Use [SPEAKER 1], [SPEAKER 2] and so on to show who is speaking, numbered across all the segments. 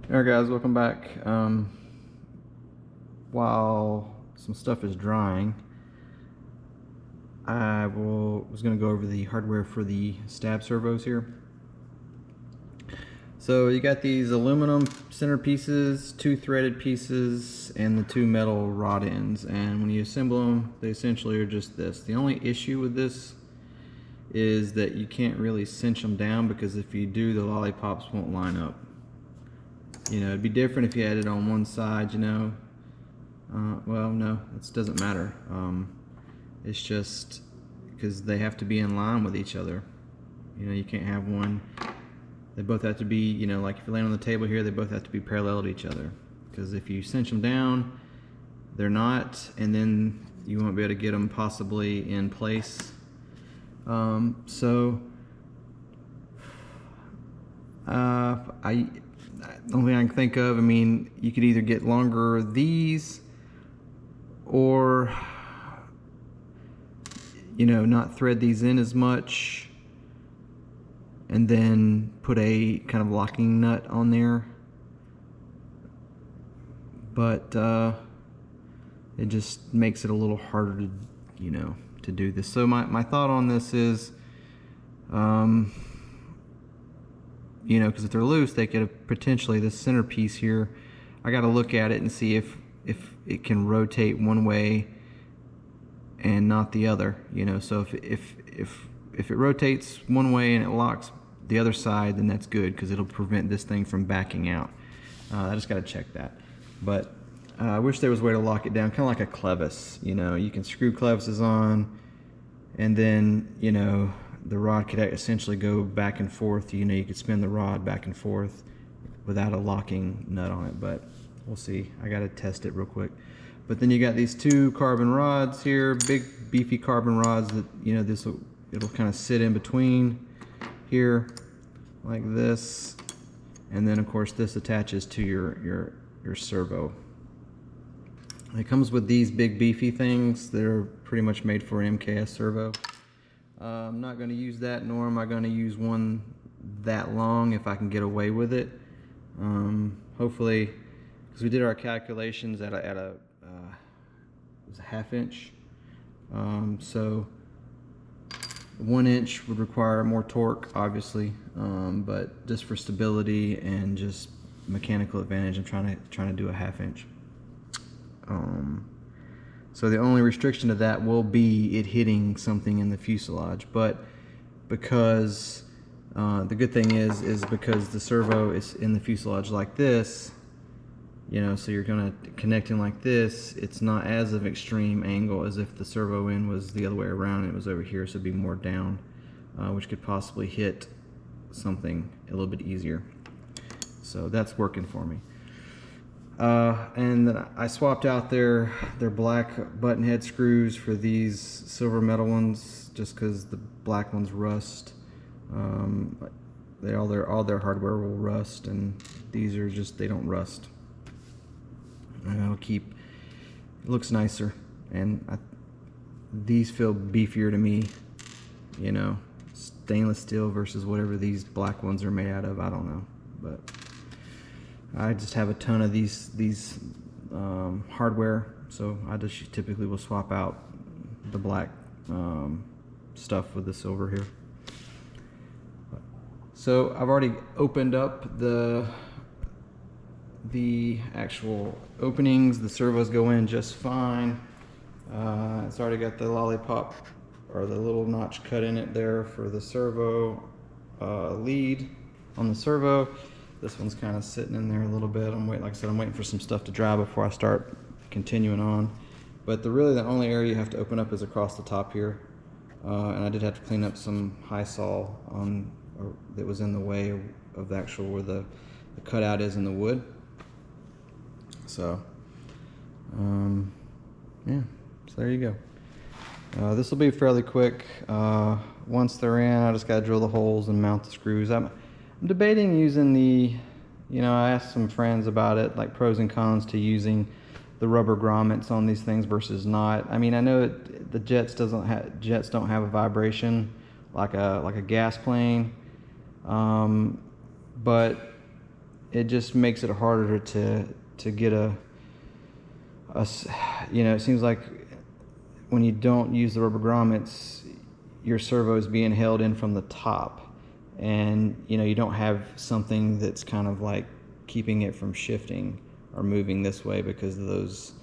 [SPEAKER 1] Alright guys, welcome back. While some stuff is drying, was going to go over the hardware for the stab servos here. So you got these aluminum center pieces, 2 threaded pieces, and the 2 metal rod ends. And when you assemble them, they essentially are just this. The only issue with this is that you can't really cinch them down, because if you do, the lollipops won't line up. You know, it'd be different if you had it on one side, you know. Well, no, it doesn't matter. It's just because they have to be in line with each other. You know, you can't have one. They both have to be, you know, like if you're laying on the table here, they both have to be parallel to each other. Because if you cinch them down, they're not, and then you won't be able to get them possibly in place. The only thing I can think of, I mean, you could either get longer these, or, you know, not thread these in as much, and then put a kind of locking nut on there. But it just makes it a little harder to, you know, to do this. So my thought on this is, you know, because if they're loose, they could potentially, this center piece here, I got to look at it and see if it can rotate one way and not the other, you know. So if it rotates one way and it locks the other side, then that's good, because it'll prevent this thing from backing out. I just got to check that. But I wish there was a way to lock it down, kind of like a clevis. You know, you can screw clevises on, and then, you know, the rod could essentially go back and forth. You know, you could spin the rod back and forth without a locking nut on it, but we'll see. I got to test it real quick. But then you got these 2 carbon rods here, big beefy carbon rods that, you know, it'll kind of sit in between here like this, and then of course this attaches to your servo. It comes with these big beefy things that are pretty much made for an MKS servo. I'm not going to use that, nor am I going to use one that long if I can get away with it. Hopefully, because we did our calculations at it was a 1/2 inch. So 1 inch would require more torque, obviously, but just for stability and just mechanical advantage, I'm trying to do a 1/2 inch. So the only restriction to that will be it hitting something in the fuselage. But because the good thing is because the servo is in the fuselage like this, you know, so you're gonna connect in like this, it's not as of extreme angle as if the servo end was the other way around and it was over here, so it'd be more down, which could possibly hit something a little bit easier. So that's working for me. And then I swapped out their black button head screws for these silver metal ones, just because the black ones rust. All their hardware will rust, and these are just, they don't rust. And it looks nicer, and these feel beefier to me, you know, stainless steel versus whatever these black ones are made out of. I don't know, but I just have a ton of these hardware, so I just typically will swap out the black stuff with the silver here. So I've already opened up the actual openings. The servos go in just fine. It's already got the lollipop, or the little notch cut in it there for the servo lead on the servo. This one's kind of sitting in there a little bit. Like I said, I'm waiting for some stuff to dry before I start continuing on. But really the only area you have to open up is across the top here. And I did have to clean up some high saw that was in the way of the actual, where the cutout is in the wood. So, yeah, so there you go. This will be fairly quick. Once they're in, I just got to drill the holes and mount the screws. I'm debating using you know, I asked some friends about it, like pros and cons to using the rubber grommets on these things versus not. I mean, I know the jets don't have a vibration like a gas plane, but it just makes it harder to get a you know, it seems like when you don't use the rubber grommets, your servo is being held in from the top, and you know, you don't have something that's kind of like keeping it from shifting or moving this way, because those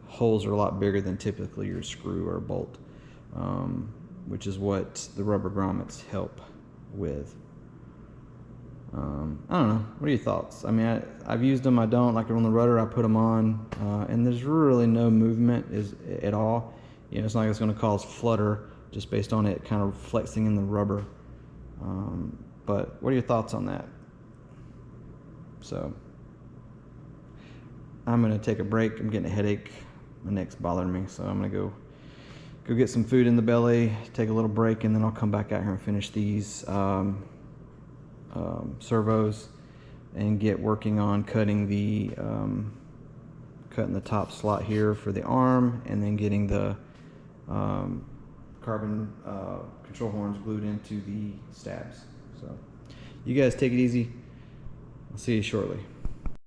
[SPEAKER 1] holes are a lot bigger than typically your screw or bolt, which is what the rubber grommets help with. I don't know. What are your thoughts? I mean, I've used them. I don't like on the rudder. I put them on, and there's really no movement at all. You know, it's not like it's going to cause flutter just based on it kind of flexing in the rubber. But what are your thoughts on that? So I'm going to take a break. I'm getting a headache. My neck's bothering me, so I'm going to go get some food in the belly, take a little break, and then I'll come back out here and finish these servos and get working on cutting the top slot here for the arm, and then getting the carbon control horns glued into the stabs. So you guys take it easy. I'll see you shortly.